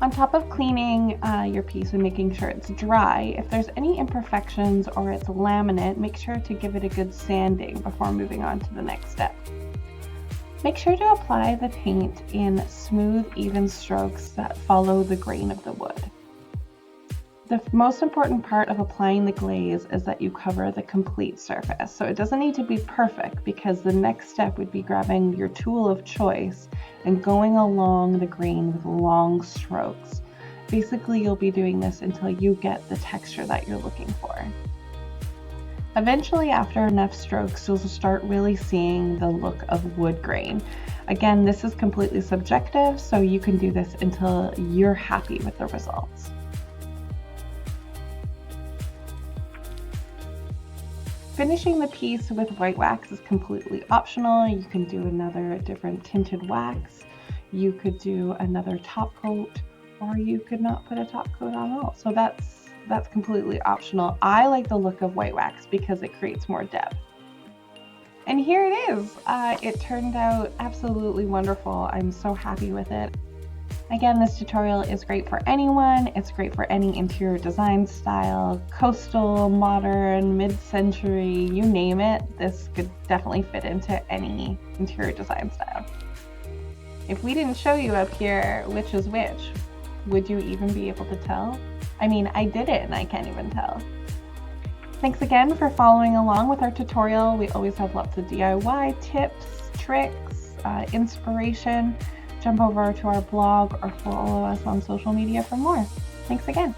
On top of cleaning your piece and making sure it's dry, if there's any imperfections or it's laminate, make sure to give it a good sanding before moving on to the next step. Make sure to apply the paint in smooth, even strokes that follow the grain of the wood. The most important part of applying the glaze is that you cover the complete surface. So it doesn't need to be perfect, because the next step would be grabbing your tool of choice and going along the grain with long strokes. Basically, you'll be doing this until you get the texture that you're looking for. Eventually, after enough strokes, you'll start really seeing the look of wood grain. Again, this is completely subjective, so you can do this until you're happy with the results. Finishing the piece with white wax is completely optional. You can do another different tinted wax. You could do another top coat, or you could not put a top coat on at all. So that's completely optional. I like the look of white wax because it creates more depth. And here it is. It turned out absolutely wonderful. I'm so happy with it. Again, this tutorial is great for anyone. It's great for any interior design style, coastal, modern, mid-century, you name it. This could definitely fit into any interior design style. If we didn't show you up here which is which, would you even be able to tell? I mean, I did it and I can't even tell. Thanks again for following along with our tutorial. We always have lots of DIY tips, tricks, inspiration. Jump over to our blog or follow us on social media for more. Thanks again.